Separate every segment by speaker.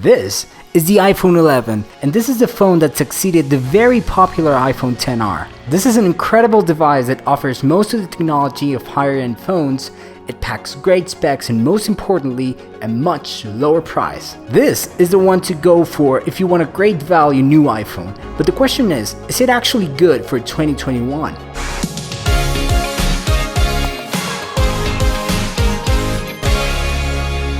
Speaker 1: This is the iPhone 11, and this is the phone that succeeded the very popular iPhone XR. This is an incredible device that offers most of the technology of higher-end phones. It packs great specs and most importantly, a much lower price. This is the one to go for if you want a great value new iPhone. But the question is it actually good for 2021?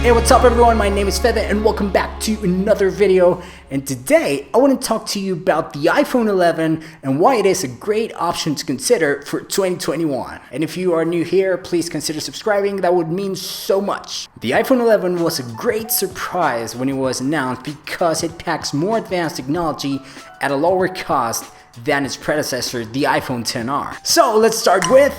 Speaker 1: Hey, what's up everyone? My name is Feather and welcome back to another video. And today I want to talk to you about the iPhone 11 and why it is a great option to consider for 2021. And if you are new here, please consider subscribing. That would mean so much. The iPhone 11 was a great surprise when it was announced because it packs more advanced technology at a lower cost than its predecessor, the iPhone XR. So let's start with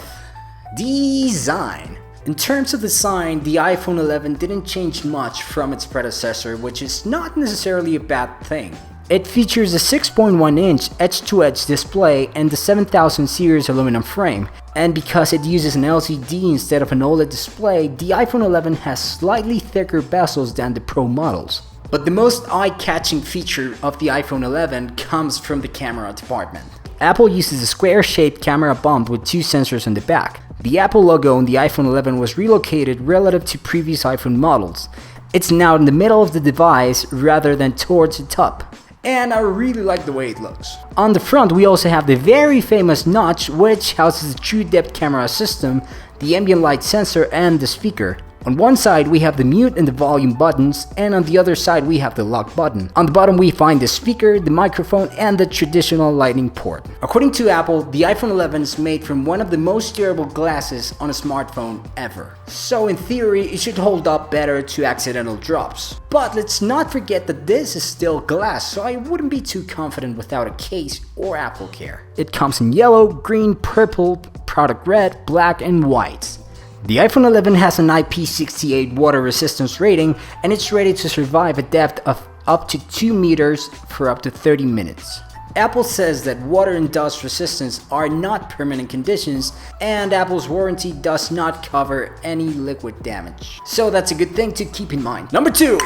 Speaker 1: design. In terms of design, the iPhone 11 didn't change much from its predecessor, which is not necessarily a bad thing. It features a 6.1-inch edge-to-edge display and the 7000 series aluminum frame. And because it uses an LCD instead of an OLED display, the iPhone 11 has slightly thicker bezels than the Pro models. But the most eye-catching feature of the iPhone 11 comes from the camera department. Apple uses a square-shaped camera bump with two sensors on the back. The Apple logo on the iPhone 11 was relocated relative to previous iPhone models. It's now in the middle of the device rather than towards the top. And I really like the way it looks. On the front we also have the very famous notch, which houses the true depth camera system, the ambient light sensor and the speaker. On one side we have the mute and the volume buttons, and on the other side we have the lock button. On the bottom we find the speaker, the microphone and the traditional lightning port. According to Apple, the iPhone 11 is made from one of the most durable glasses on a smartphone ever. So in theory it should hold up better to accidental drops. But let's not forget that this is still glass, so I wouldn't be too confident without a case or Apple Care. It comes in yellow, green, purple, product red, black and white. The iPhone 11 has an IP68 water resistance rating and it's ready to survive a depth of up to 2 meters for up to 30 minutes. Apple says that water and dust resistance are not permanent conditions and Apple's warranty does not cover any liquid damage. So that's a good thing to keep in mind. Number 2.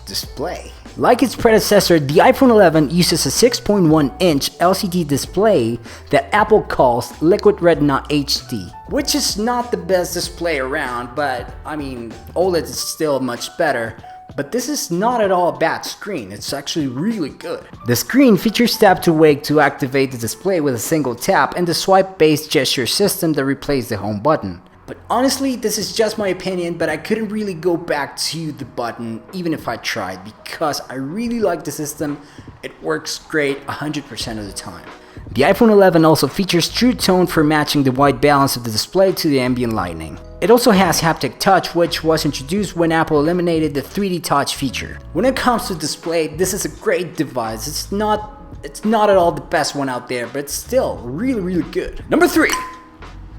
Speaker 1: Display. Like its predecessor, the iPhone 11 uses a 6.1-inch LCD display that Apple calls Liquid Retina HD, which is not the best display around, but I mean, OLED is still much better. But this is not at all a bad screen, it's actually really good. The screen features tap to wake to activate the display with a single tap and the swipe-based gesture system that replaced the home button. But honestly, this is just my opinion, but I couldn't really go back to the button even if I tried because I really like the system. It works great 100% of the time. The iPhone 11 also features True Tone for matching the white balance of the display to the ambient lighting. It also has haptic touch, which was introduced when Apple eliminated the 3D touch feature. When it comes to display, this is a great device. It's not at all the best one out there, but it's still really good. Number 3.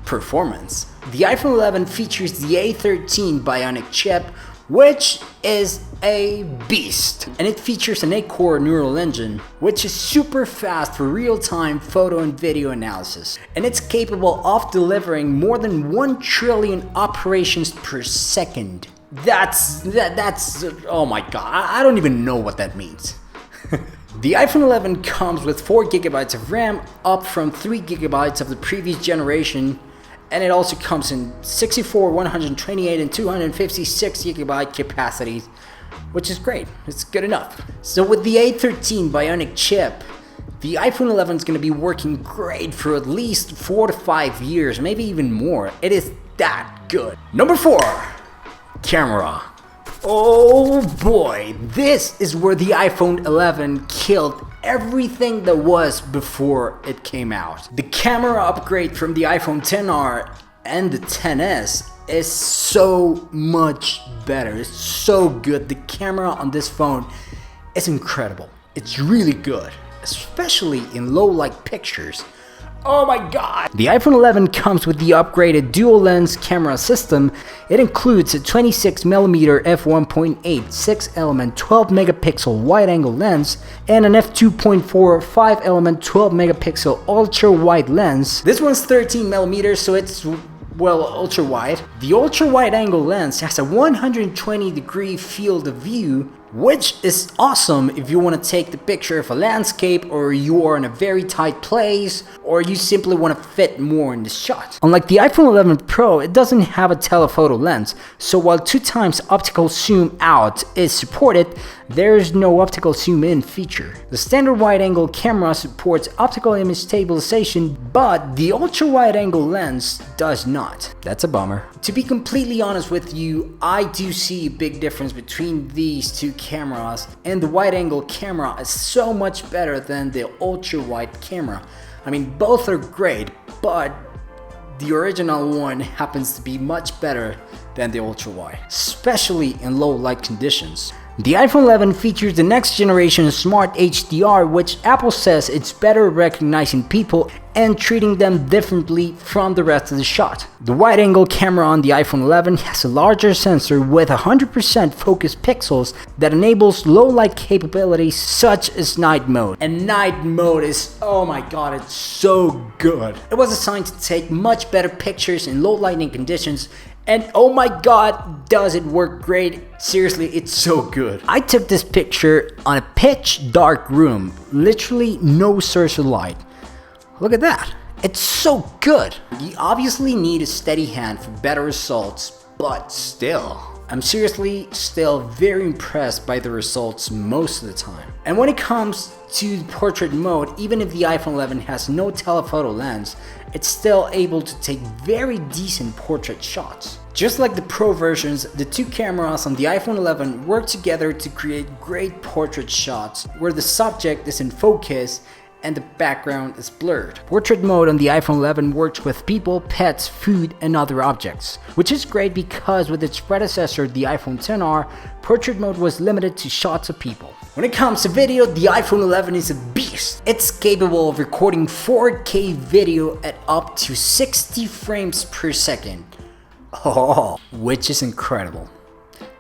Speaker 1: Performance. The iPhone 11 features the A13 Bionic chip, which is a beast. And it features an 8-core neural engine, which is super fast for real-time photo and video analysis. And it's capable of delivering more than 1 trillion operations per second. That's oh my god, I don't even know what that means. The iPhone 11 comes with 4 GB of RAM, up from 3 GB of the previous generation. And it also comes in 64, 128, and 256 GB capacities, which is great. It's good enough. So with the A13 Bionic chip, the iPhone 11 is going to be working great for at least 4 to 5 years, maybe even more. It is that good. Number 4. Camera. Oh boy, this is where the iPhone 11 killed everything that was before it came out. The camera upgrade from the iPhone XR and the XS is so much better. It's so good. The camera on this phone is incredible. It's really good, especially in low light pictures. Oh my god! The iPhone 11 comes with the upgraded dual lens camera system. It includes a 26mm f1.8 6-element 12 megapixel wide angle lens and an f2.4 5-element 12 megapixel ultra wide lens. This one's 13mm, so it's well, ultra wide. The ultra wide angle lens has a 120 degree field of view which is awesome if you want to take the picture of a landscape, or you are in a very tight place, or you simply want to fit more in the shot. Unlike the iPhone 11 Pro, it doesn't have a telephoto lens, so while 2x optical zoom out is supported, there's no optical zoom in feature. The standard wide-angle camera supports optical image stabilization, but the ultra-wide-angle lens does not. That's a bummer. To be completely honest with you, I do see a big difference between these two cameras, and the wide-angle camera is so much better than the ultra-wide camera. I mean, both are great, but the original one happens to be much better than the ultra-wide, especially in low light conditions. The iPhone 11 features the next generation Smart HDR, which Apple says it's better at recognizing people and treating them differently from the rest of the shot. The wide-angle camera on the iPhone 11 has a larger sensor with 100% focus pixels that enables low-light capabilities such as night mode. And night mode is, oh my god, it's so good. It was designed to take much better pictures in low lighting conditions, and oh my god, does it work great. Seriously, it's so good. I took this picture on a pitch dark room, literally no source of light. Look at that, it's so good. You obviously need a steady hand for better results, but still, I'm seriously still very impressed by the results most of the time. And when it comes to portrait mode, even if the iPhone 11 has no telephoto lens, it's still able to take very decent portrait shots. Just like the Pro versions, the two cameras on the iPhone 11 work together to create great portrait shots where the subject is in focus and the background is blurred. Portrait mode on the iPhone 11 works with people, pets, food, and other objects, which is great because with its predecessor, the iPhone XR, portrait mode was limited to shots of people. When it comes to video, the iPhone 11 is a beast. It's capable of recording 4K video at up to 60 frames per second. Oh, which is incredible.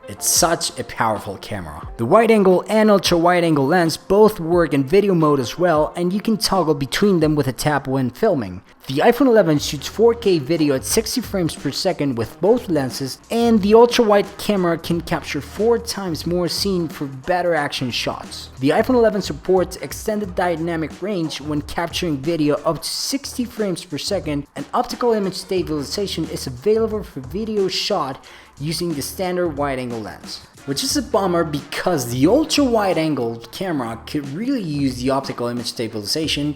Speaker 1: It's such a powerful camera. The wide-angle and ultra-wide-angle lens both work in video mode as well, and you can toggle between them with a tap when filming. The iPhone 11 shoots 4K video at 60 frames per second with both lenses, and the ultra-wide camera can capture 4 times more scene for better action shots. The iPhone 11 supports extended dynamic range when capturing video up to 60 frames per second, and optical image stabilization is available for video shot using the standard wide-angle lens. Which is a bummer because the ultra-wide-angle camera could really use the optical image stabilization,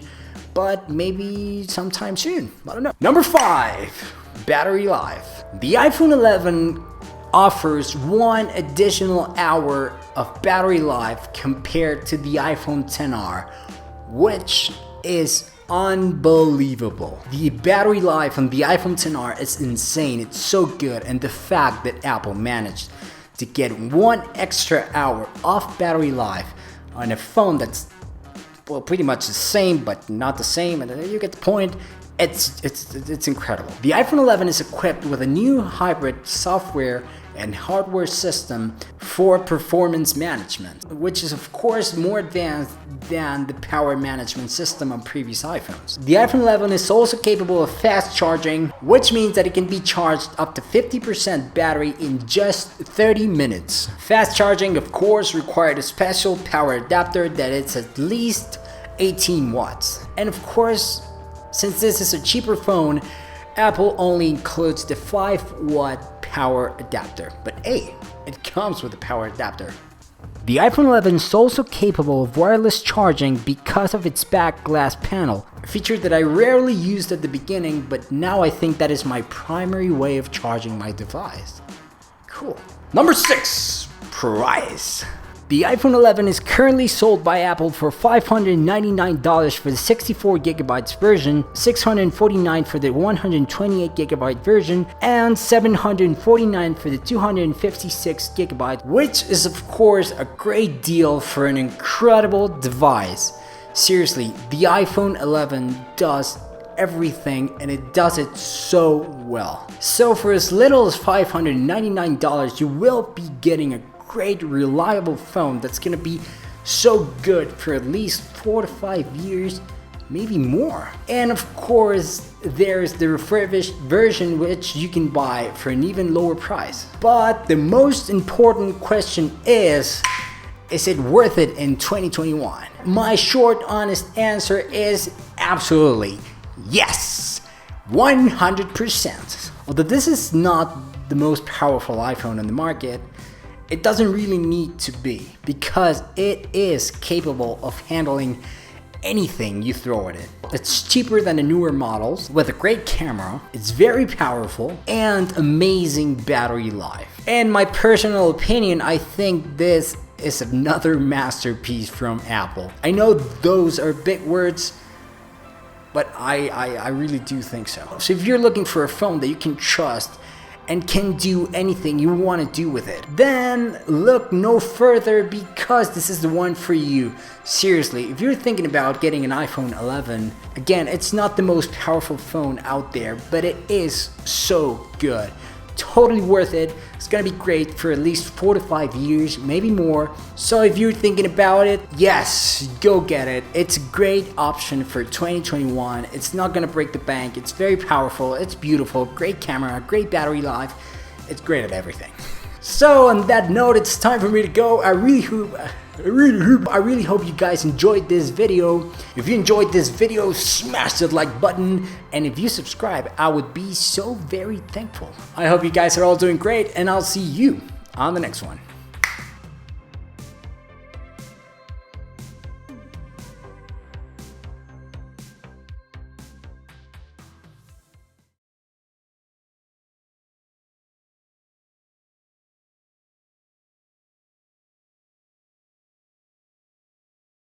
Speaker 1: but maybe sometime soon, I don't know. Number 5, battery life. The iPhone 11 offers 1 additional hour of battery life compared to the iPhone XR, which is unbelievable. The battery life on the iPhone XR is insane. It's so good, and the fact that Apple managed to get 1 extra hour of battery life on a phone that's, well, pretty much the same but not the same, and you get the point. It's incredible. The iPhone 11 is equipped with a new hybrid software and hardware system for performance management, which is of course more advanced than the power management system on previous iPhones. The iPhone 11 is also capable of fast charging, which means that it can be charged up to 50% battery in just 30 minutes. Fast charging of course required a special power adapter that is at least 18 watts. And of course, since this is a cheaper phone, Apple only includes the 5-watt power adapter. But hey, it comes with a power adapter. The iPhone 11 is also capable of wireless charging because of its back glass panel, a feature that I rarely used at the beginning, but now I think that is my primary way of charging my device. Cool. Number 6, price. The iPhone 11 is currently sold by Apple for $599 for the 64GB version, $649 for the 128GB version, and $749 for the 256GB, which is of course a great deal for an incredible device. Seriously, the iPhone 11 does everything, and it does it so well. So for as little as $599, you will be getting a great reliable phone that's gonna be so good for at least 4 to 5 years, maybe more. And of course there's the refurbished version, which you can buy for an even lower price. But the most important question is Is it worth it in 2021? My short, honest answer is absolutely yes, 100%. Although this is not the most powerful iPhone on the market, it doesn't really need to be, because it is capable of handling anything you throw at it. It's cheaper than the newer models, with a great camera, it's very powerful, and amazing battery life. In my personal opinion, I think this is another masterpiece from Apple. I know those are big words, but I really do think so. So if you're looking for a phone that you can trust and can do anything you want to do with it, then look no further, because this is the one for you. Seriously, if you're thinking about getting an iPhone 11, again, it's not the most powerful phone out there, but it is so good. Totally worth it. It's gonna be great for at least 4 to 5 years, maybe more. So if you're thinking about it, yes, go get it. It's a great option for 2021. It's not gonna break the bank. It's very powerful. It's beautiful. Great camera, great battery life. It's great at everything. So on that note, it's time for me to go. I really hope you guys enjoyed this video. If you enjoyed this video, smash that like button, and if you subscribe, I would be so very thankful. I hope you guys are all doing great, and I'll see you on the next one.